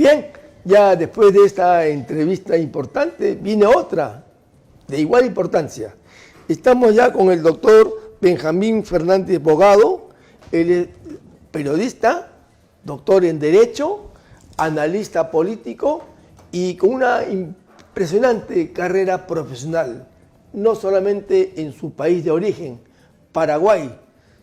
Bien, ya después de esta entrevista importante, viene otra de igual importancia. Estamos ya con el doctor Benjamín Fernández Bogado. Él es periodista, doctor en Derecho, analista político y con una impresionante carrera profesional, no solamente en su país de origen, Paraguay,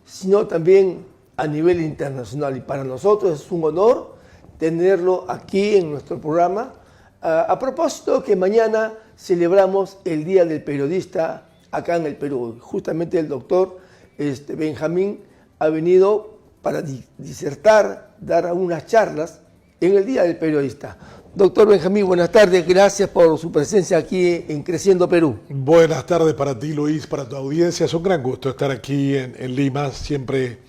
sino también a nivel internacional. Y para nosotros es un honor tenerlo aquí en nuestro programa. A propósito que mañana celebramos el Día del Periodista acá en el Perú. Justamente el doctor Benjamín ha venido para disertar, dar unas charlas en el Día del Periodista. Doctor Benjamín, buenas tardes, gracias por su presencia aquí en Creciendo Perú. Buenas tardes para ti, Luis, para tu audiencia. Es un gran gusto estar aquí en Lima, siempre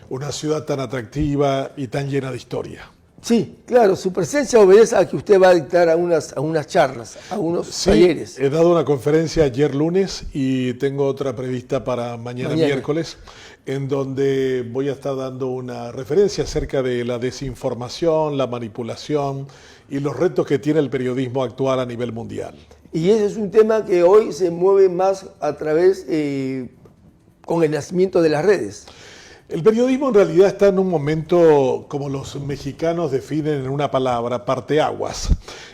una ciudad tan atractiva y tan llena de historia. Sí, claro, su presencia obedece a que usted va a dictar a unas charlas, a unos talleres. He dado una conferencia ayer lunes y tengo otra prevista para mañana miércoles, en donde voy a estar dando una referencia acerca de la desinformación, la manipulación y los retos que tiene el periodismo actual a nivel mundial. Y ese es un tema que hoy se mueve más a través, con el nacimiento de las redes. El periodismo en realidad está en un momento, como los mexicanos definen en una palabra, parteaguas.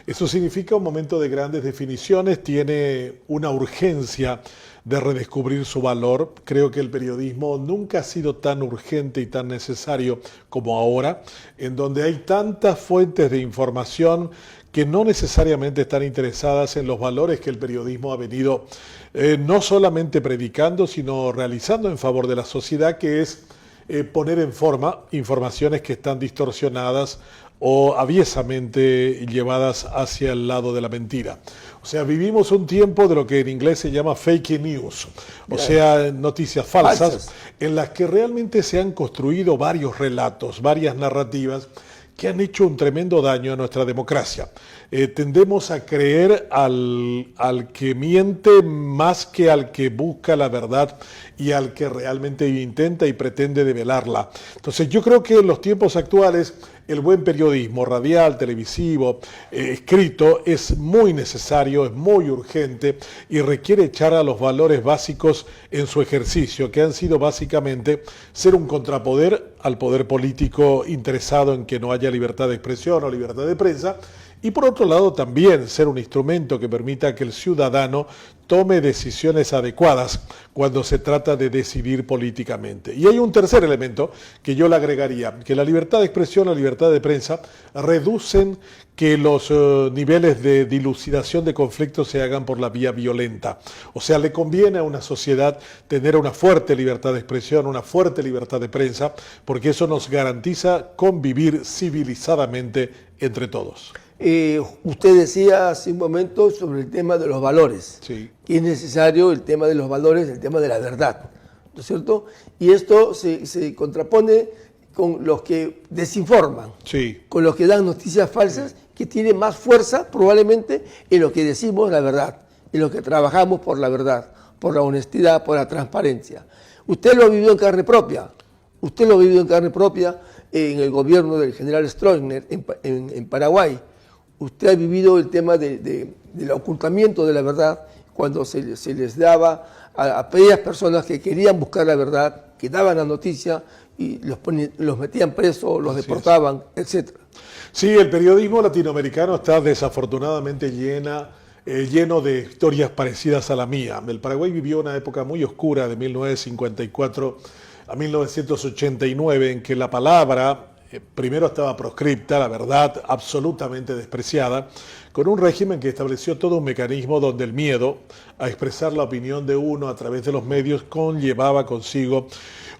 Eso significa un momento de grandes definiciones, tiene una urgencia de redescubrir su valor. Creo que el periodismo nunca ha sido tan urgente y tan necesario como ahora, en donde hay tantas fuentes de información que no necesariamente están interesadas en los valores que el periodismo ha venido no solamente predicando, sino realizando en favor de la sociedad, que es poner en forma informaciones que están distorsionadas o aviesamente llevadas hacia el lado de la mentira. O sea, vivimos un tiempo de lo que en inglés se llama fake news, o sea, noticias falsas, en las que realmente se han construido varios relatos, varias narrativas que han hecho un tremendo daño a nuestra democracia. Tendemos a creer al que miente más que al que busca la verdad y al que realmente intenta y pretende develarla. Entonces yo creo que en los tiempos actuales el buen periodismo radial, televisivo, escrito es muy necesario, es muy urgente y requiere echar a los valores básicos en su ejercicio, que han sido básicamente ser un contrapoder al poder político interesado en que no haya libertad de expresión o libertad de prensa, y por otro lado también ser un instrumento que permita que el ciudadano tome decisiones adecuadas cuando se trata de decidir políticamente. Y hay un tercer elemento que yo le agregaría, que la libertad de expresión, la libertad de prensa reducen que los niveles de dilucidación de conflictos se hagan por la vía violenta. O sea, le conviene a una sociedad tener una fuerte libertad de expresión, una fuerte libertad de prensa, porque eso nos garantiza convivir civilizadamente entre todos. Usted decía hace un momento sobre el tema de los valores, sí, que es necesario el tema de los valores, el tema de la verdad, ¿no es cierto? Y esto se contrapone con los que desinforman, sí, con los que dan noticias falsas, que tienen más fuerza probablemente en lo que decimos la verdad, en lo que trabajamos por la verdad, por la honestidad, por la transparencia. Usted lo vivió en carne propia, en el gobierno del general Stroessner en Paraguay. Usted ha vivido el tema del ocultamiento de la verdad cuando se les daba a aquellas personas que querían buscar la verdad, que daban la noticia y los metían presos, los deportaban, etc. Sí, el periodismo latinoamericano está desafortunadamente lleno de historias parecidas a la mía. El Paraguay vivió una época muy oscura de 1954 a 1989 en que la palabra primero estaba proscripta, la verdad absolutamente despreciada, con un régimen que estableció todo un mecanismo donde el miedo a expresar la opinión de uno a través de los medios conllevaba consigo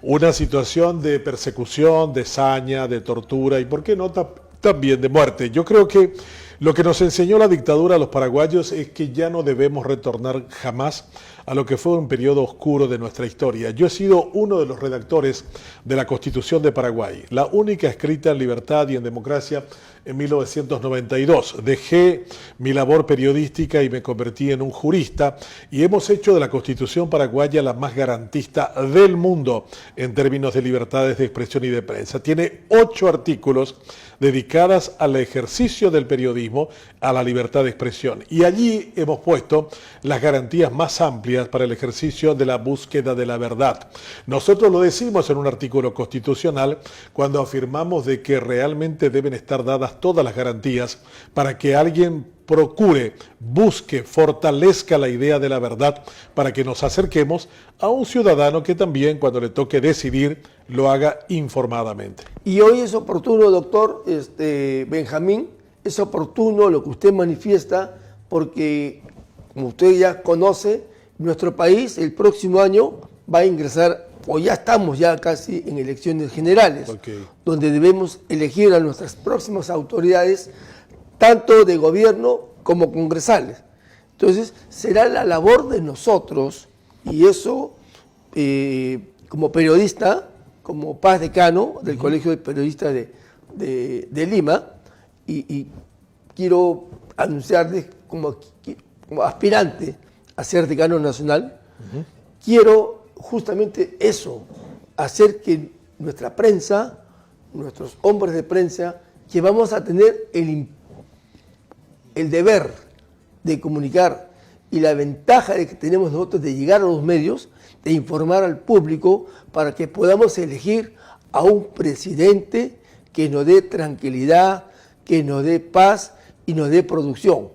una situación de persecución, de saña, de tortura y, ¿por qué no?, también de muerte. Yo creo que Lo que nos enseñó la dictadura a los paraguayos es que ya no debemos retornar jamás a lo que fue un periodo oscuro de nuestra historia. Yo he sido uno de los redactores de la Constitución de Paraguay, la única escrita en libertad y en democracia en 1992. Dejé mi labor periodística y me convertí en un jurista y hemos hecho de la Constitución paraguaya la más garantista del mundo en términos de libertades de expresión y de prensa. Tiene 8 artículos dedicadas al ejercicio del periodismo, a la libertad de expresión. Y allí hemos puesto las garantías más amplias para el ejercicio de la búsqueda de la verdad. Nosotros lo decimos en un artículo constitucional cuando afirmamos de que realmente deben estar dadas todas las garantías para que alguien procure, busque, fortalezca la idea de la verdad para que nos acerquemos a un ciudadano que también, cuando le toque decidir, lo haga informadamente. Y hoy es oportuno, doctor Benjamín, es oportuno lo que usted manifiesta porque, como usted ya conoce, nuestro país el próximo año va a ingresar, o ya estamos ya casi en elecciones generales, donde debemos elegir a nuestras próximas autoridades, tanto de gobierno como congresales. Entonces, será la labor de nosotros, y eso, como periodista, como Paz Decano del Colegio de Periodistas de Lima, y quiero anunciarles como aspirante a ser decano nacional, quiero justamente eso, hacer que nuestra prensa, nuestros hombres de prensa, que vamos a tener el deber de comunicar y la ventaja de que tenemos nosotros de llegar a los medios, de informar al público para que podamos elegir a un presidente que nos dé tranquilidad, que nos dé paz y nos dé producción.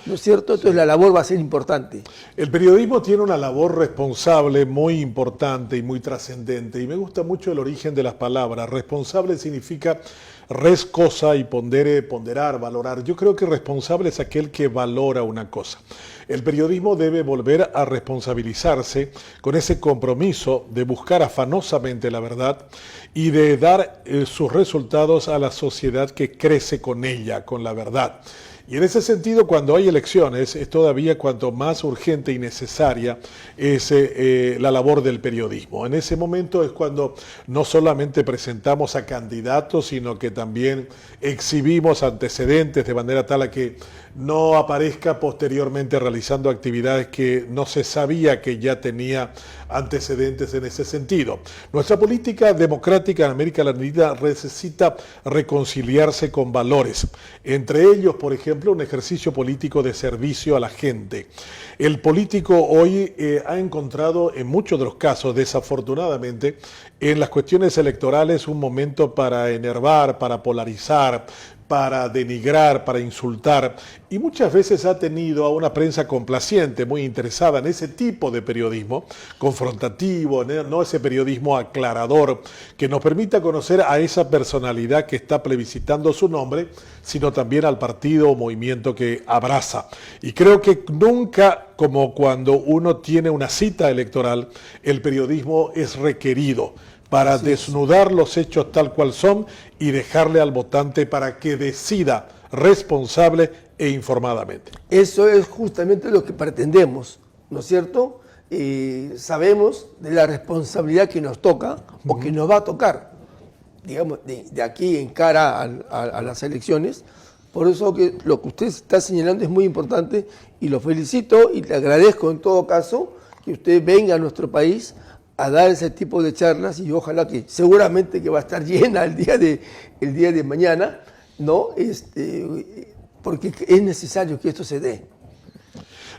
¿No es cierto? Entonces la labor va a ser importante. El periodismo tiene una labor responsable muy importante y muy trascendente, y me gusta mucho el origen de las palabras. Responsable significa res cosa y ponderar, valorar. Yo creo que responsable es aquel que valora una cosa. El periodismo debe volver a responsabilizarse con ese compromiso de buscar afanosamente la verdad y de dar sus resultados a la sociedad que crece con ella, con la verdad. Y en ese sentido, cuando hay elecciones, es todavía cuanto más urgente y necesaria es la labor del periodismo. En ese momento es cuando no solamente presentamos a candidatos, sino que también exhibimos antecedentes de manera tal a que no aparezca posteriormente realizando actividades que no se sabía que ya tenía antecedentes en ese sentido. Nuestra política democrática en América Latina necesita reconciliarse con valores, entre ellos, por ejemplo, un ejercicio político de servicio a la gente. El político hoy ha encontrado en muchos de los casos, desafortunadamente, en las cuestiones electorales un momento para enervar, para polarizar, para denigrar, para insultar, y muchas veces ha tenido a una prensa complaciente, muy interesada en ese tipo de periodismo, confrontativo, no ese periodismo aclarador, que nos permita conocer a esa personalidad que está plebiscitando su nombre, sino también al partido o movimiento que abraza. Y creo que nunca, como cuando uno tiene una cita electoral, el periodismo es requerido para desnudar los hechos tal cual son y dejarle al votante para que decida responsable e informadamente. Eso es justamente lo que pretendemos, ¿no es cierto? Sabemos de la responsabilidad que nos toca o que nos va a tocar, digamos, de aquí en cara a las elecciones. Por eso que lo que usted está señalando es muy importante y lo felicito y le agradezco en todo caso que usted venga a nuestro país a dar ese tipo de charlas, y ojalá que seguramente que va a estar llena el día de mañana, ¿no? Porque es necesario que esto se dé.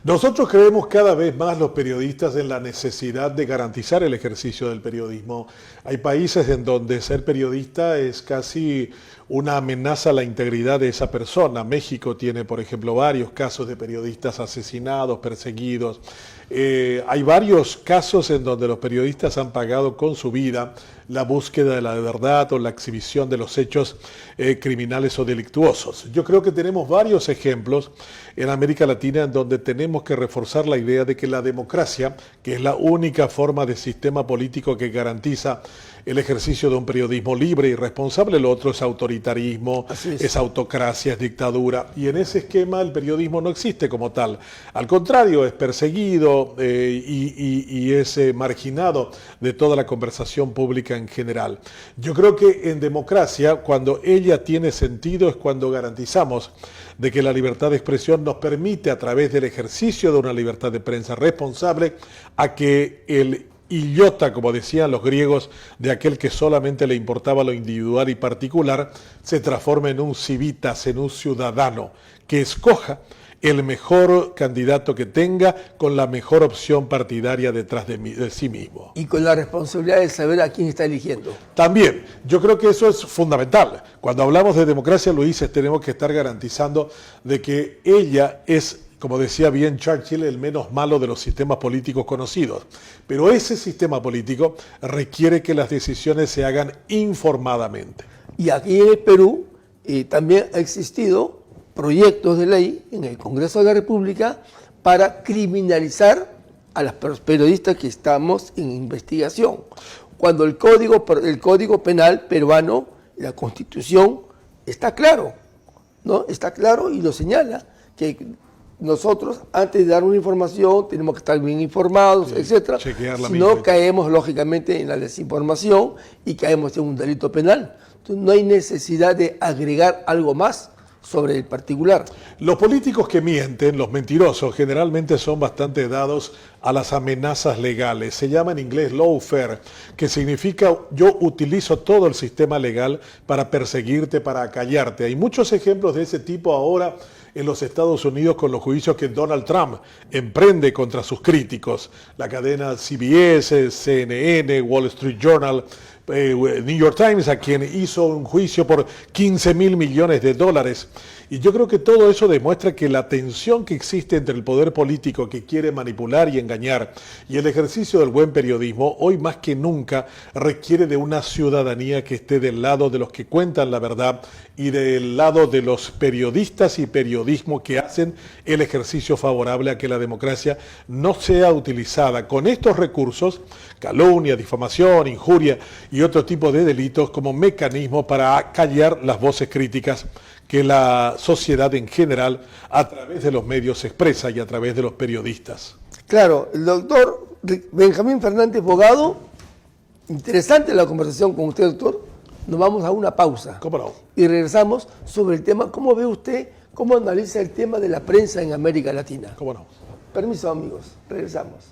Nosotros creemos cada vez más los periodistas en la necesidad de garantizar el ejercicio del periodismo. Hay países en donde ser periodista es casi una amenaza a la integridad de esa persona. México tiene, por ejemplo, varios casos de periodistas asesinados, perseguidos. Hay varios casos en donde los periodistas han pagado con su vida la búsqueda de la verdad o la exhibición de los hechos criminales o delictuosos. Yo creo que tenemos varios ejemplos en América Latina en donde tenemos que reforzar la idea de que la democracia, que es la única forma de sistema político que garantiza el ejercicio de un periodismo libre y responsable, lo otro es autoritarismo, es autocracia, es dictadura, y en ese esquema el periodismo no existe como tal. Al contrario, es perseguido y es marginado de toda la conversación pública en general. Yo creo que en democracia, cuando ella tiene sentido, es cuando garantizamos de que la libertad de expresión nos permite, a través del ejercicio de una libertad de prensa responsable, a que el idiota, como decían los griegos, de aquel que solamente le importaba lo individual y particular, se transforme en un civitas, en un ciudadano, que escoja el mejor candidato que tenga con la mejor opción partidaria detrás de sí mismo. Y con la responsabilidad de saber a quién está eligiendo. También, yo creo que eso es fundamental. Cuando hablamos de democracia, Luis, tenemos que estar garantizando de que ella es, como decía bien Churchill, el menos malo de los sistemas políticos conocidos. Pero ese sistema político requiere que las decisiones se hagan informadamente. Y aquí en el Perú también ha existido proyectos de ley en el Congreso de la República para criminalizar a los periodistas que estamos en investigación. Cuando el Código Penal peruano, la Constitución, está claro, ¿no? Está claro y lo señala, que nosotros, antes de dar una información, tenemos que estar bien informados, etc. Si no, caemos lógicamente en la desinformación y caemos en un delito penal. Entonces no hay necesidad de agregar algo más sobre el particular. Los políticos que mienten, los mentirosos, generalmente son bastante dados a las amenazas legales. Se llama en inglés lawfare, que significa yo utilizo todo el sistema legal para perseguirte, para acallarte. Hay muchos ejemplos de ese tipo ahora en los Estados Unidos con los juicios que Donald Trump emprende contra sus críticos. La cadena CBS, CNN, Wall Street Journal, New York Times, a quien hizo un juicio por 15.000 millones de dólares. Y yo creo que todo eso demuestra que la tensión que existe entre el poder político que quiere manipular y engañar y el ejercicio del buen periodismo, hoy más que nunca requiere de una ciudadanía que esté del lado de los que cuentan la verdad y del lado de los periodistas y periodismo que hacen el ejercicio favorable a que la democracia no sea utilizada con estos recursos, calumnia, difamación, injuria y otro tipo de delitos, como mecanismo para callar las voces críticas que la sociedad en general a través de los medios expresa y a través de los periodistas. Claro, el doctor Benjamín Fernández Bogado, interesante la conversación con usted, doctor. Nos vamos a una pausa. ¿Cómo no? Y regresamos sobre el tema. ¿Cómo ve usted, cómo analiza el tema de la prensa en América Latina? ¿Cómo no? Permiso, amigos, regresamos.